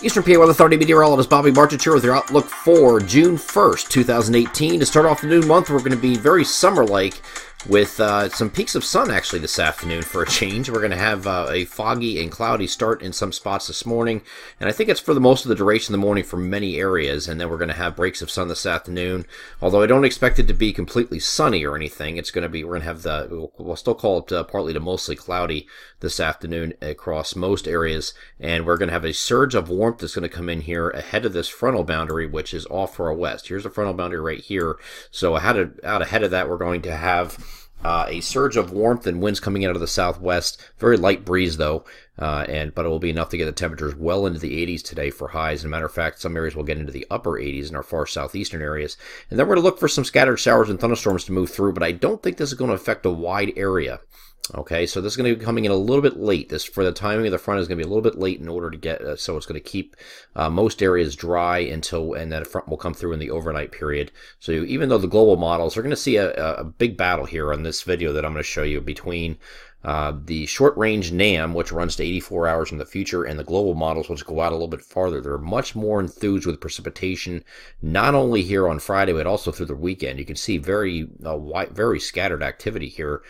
Eastern PA Weather Authority meteorologist Bobby Martich here with your outlook for June 1st, 2018. To start off the new month, we're going to be very summer-like with some peaks of sun actually this afternoon for a change. We're going to have a foggy and cloudy start in some spots this morning, and I think it's for the most of the duration of the morning for many areas, and then we're going to have breaks of sun this afternoon, although I don't expect it to be completely sunny or anything. It's going to be, we're going to have we'll still call it partly to mostly cloudy this afternoon across most areas, and we're going to have a surge of warmth that's going to come in here ahead of this frontal boundary, which is off to our west. Here's the frontal boundary right here, so out ahead of that, we're going to have a surge of warmth and winds coming out of the southwest. Very light breeze though, but it will be enough to get the temperatures well into the 80s today for highs. As a matter of fact, some areas will get into the upper 80s in our far southeastern areas. And then we're going to look for some scattered showers and thunderstorms to move through, but I don't think this is going to affect a wide area. Okay, so this is going to be coming in a little bit late. This, for the timing of the front, is going to be a little bit late in order to get, so it's going to keep most areas dry and then the front will come through in the overnight period. So even though the global models are going to see a big battle here on this video that I'm going to show you between the short-range NAM, which runs to 84 hours in the future, and the global models, which go out a little bit farther. They're much more enthused with precipitation, not only here on Friday, but also through the weekend. You can see very scattered activity here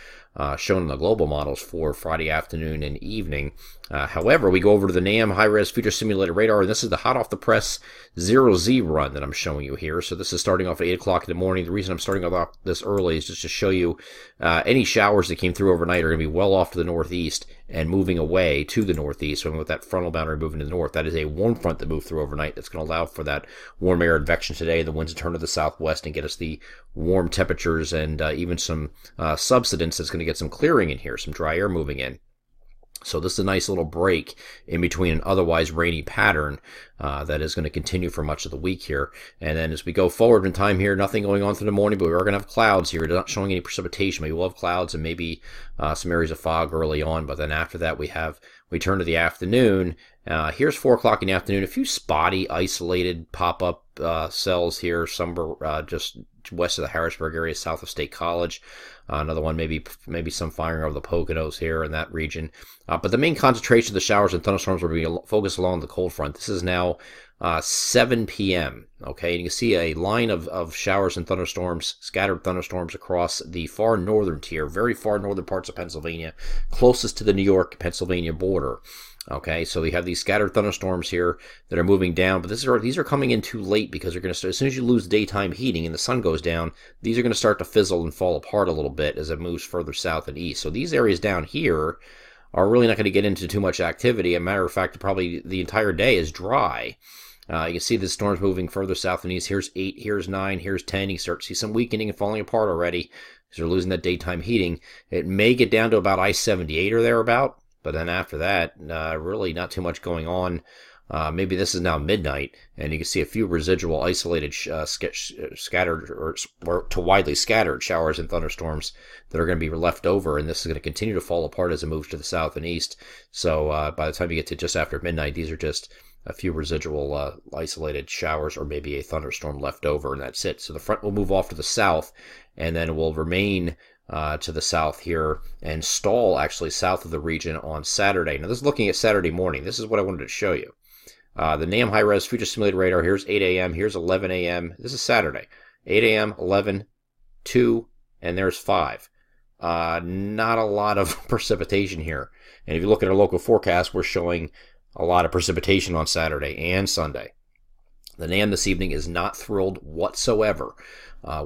shown in the global models for Friday afternoon and evening. However, we go over to the NAM high-res future simulated radar, and this is the hot-off-the-press 0Z run that I'm showing you here. So this is starting off at 8 o'clock in the morning. The reason I'm starting off this early is just to show you any showers that came through overnight are going to be well off to the northeast and moving away to the northeast. So with that frontal boundary moving to the north, that is a warm front that moved through overnight that's going to allow for that warm air advection today. The winds to turn to the southwest and get us the warm temperatures and even some subsidence that's going to get some clearing in here, some dry air moving in. So this is a nice little break in between an otherwise rainy pattern that is going to continue for much of the week here. And then as we go forward in time here, nothing going on through the morning, but we are going to have clouds here. It's not showing any precipitation, but we will have clouds and maybe some areas of fog early on. But then after that, we turn to the afternoon. Here's 4 o'clock in the afternoon. A few spotty, isolated pop-up cells here. Some just west of the Harrisburg area, south of State College. Another one, maybe some firing over the Poconos here in that region. But the main concentration of the showers and thunderstorms will be focused along the cold front. This is now 7 p.m. Okay, and you can see a line of showers and thunderstorms, scattered thunderstorms across the far northern tier, very far northern parts of Pennsylvania, closest to the New York-Pennsylvania border. Okay, so we have these scattered thunderstorms here that are moving down, but these are coming in too late because they're going to start, as soon as you lose daytime heating and the sun goes down, these are going to start to fizzle and fall apart a little bit as it moves further south and east. So these areas down here are really not going to get into too much activity. As a matter of fact, probably the entire day is dry. You can see the storms moving further south and east. Here's 8, here's 9, here's 10. You start to see some weakening and falling apart already because they're losing that daytime heating. It may get down to about I-78 or thereabout. But then after that, really not too much going on. Maybe this is now midnight, and you can see a few residual isolated scattered or to widely scattered showers and thunderstorms that are going to be left over, and this is going to continue to fall apart as it moves to the south and east. So by the time you get to just after midnight, these are just a few residual isolated showers or maybe a thunderstorm left over, and that's it. So the front will move off to the south, and then it will remain to the south here and stall actually south of the region on Saturday. Now this is looking at Saturday morning. This is what I wanted to show you. The NAM high-res future simulated radar, here's 8 a.m., here's 11 a.m. This is Saturday. 8 a.m., 11, 2, and there's 5. Not a lot of precipitation here. And if you look at our local forecast, we're showing a lot of precipitation on Saturday and Sunday. The NAM this evening is not thrilled whatsoever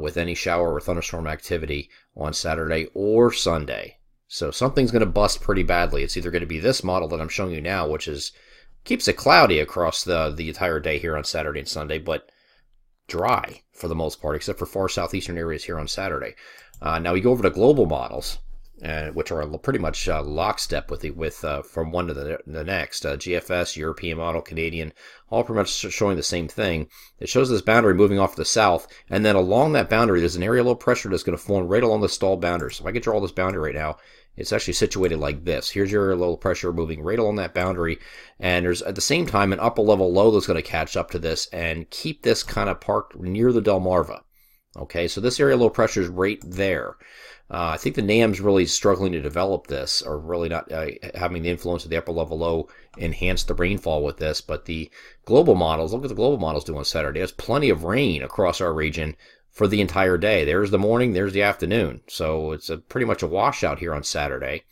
with any shower or thunderstorm activity on Saturday or Sunday. So something's going to bust pretty badly. It's either going to be this model that I'm showing you now, which keeps it cloudy across the entire day here on Saturday and Sunday, but dry for the most part, except for far southeastern areas here on Saturday. Now we go over to global models, which are pretty much lockstep with from one to the next. GFS, European model, Canadian, all pretty much showing the same thing. It shows this boundary moving off to the south, and then along that boundary, there's an area of low pressure that's going to form right along the stalled boundary. So if I could draw this boundary right now, it's actually situated like this. Here's your low pressure moving right along that boundary, and there's at the same time an upper level low that's going to catch up to this and keep this kind of parked near the Delmarva. Okay, so this area of low pressure is right there. I think the NAM's really struggling to develop this, or really not having the influence of the upper level low enhance the rainfall with this. But the global models, look at the global models do on Saturday. There's plenty of rain across our region for the entire day. There's the morning, there's the afternoon. So it's pretty much a washout here on Saturday.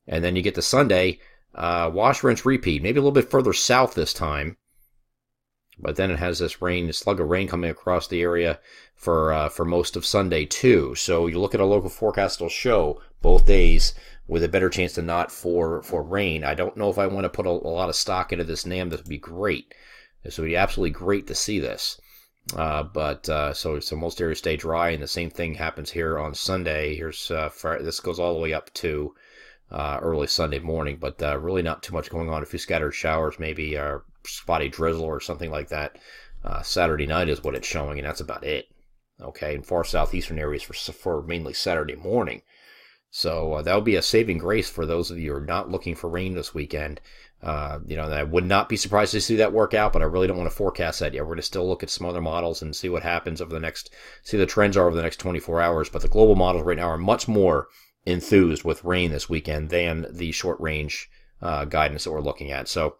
And then you get to Sunday, wash, rinse, repeat. Maybe a little bit further south this time. But then it has this rain, this slug of rain coming across the area for most of Sunday too. So you look at a local forecast, it'll show both days with a better chance than not for rain. I don't know if I want to put a lot of stock into this NAM. This would be great. This would be absolutely great to see this. So most areas stay dry, and the same thing happens here on Sunday. Here's this goes all the way up to early Sunday morning, but really not too much going on. A few scattered showers, maybe spotty drizzle or something like that. Saturday night is what it's showing, and that's about it. Okay, in far southeastern areas for mainly Saturday morning. So that would be a saving grace for those of you who are not looking for rain this weekend. I would not be surprised to see that work out, but I really don't want to forecast that yet. We're going to still look at some other models and see what happens see the trends are over the next 24 hours. But the global models right now are much more enthused with rain this weekend than the short range guidance that we're looking at. So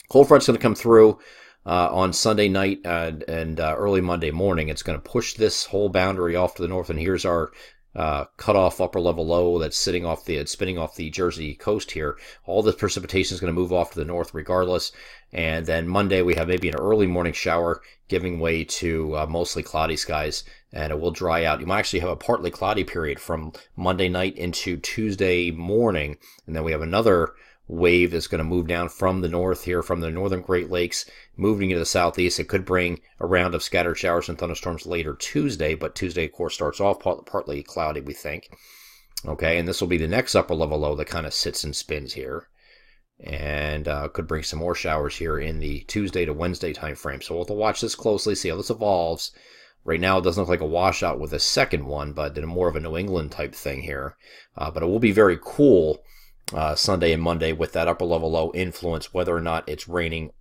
cold front's going to come through on Sunday night and early Monday morning. It's going to push this whole boundary off to the north, and here's our cut-off upper level low that's spinning off the Jersey coast here. All this precipitation is going to move off to the north regardless. And then Monday we have maybe an early morning shower giving way to mostly cloudy skies, and it will dry out. You might actually have a partly cloudy period from Monday night into Tuesday morning, and then we have another wave that's going to move down from the north here, from the northern Great Lakes, moving into the southeast. It could bring a round of scattered showers and thunderstorms later Tuesday, but Tuesday, of course, starts off partly cloudy, we think. Okay, and this will be the next upper level low that kind of sits and spins here, and could bring some more showers here in the Tuesday to Wednesday time frame. So we'll have to watch this closely, see how this evolves. Right now, it doesn't look like a washout with a second one, but more of a New England type thing here. But it will be very cool Sunday and Monday with that upper level low influence, whether or not it's raining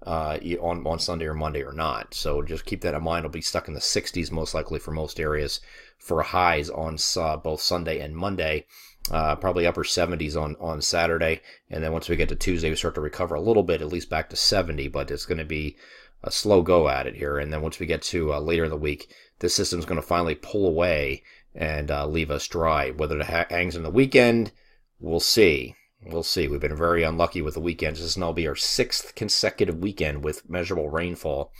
on Sunday or Monday or not. So just keep that in mind. It'll be stuck in the 60s most likely for most areas for highs on both Sunday and Monday. Probably upper 70s on Saturday. And then once we get to Tuesday, we start to recover a little bit, at least back to 70, but it's going to be a slow go at it here. And then once we get to later in the week, this system's going to finally pull away and leave us dry. Whether it hangs on the weekend, we'll see. We'll see. We've been very unlucky with the weekends. This will be our 6th consecutive weekend with measurable rainfall.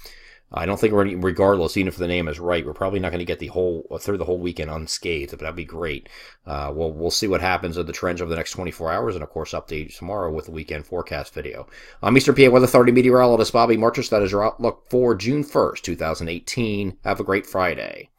I don't think regardless, even if the NAM is right, we're probably not going to get through the whole weekend unscathed, but that'd be great. We'll see what happens with the trends over the next 24 hours, and of course update tomorrow with the weekend forecast video. I'm Eastern PA Weather Authority meteorologist Bobby Marchus. That is your outlook for June 1st, 2018. Have a great Friday.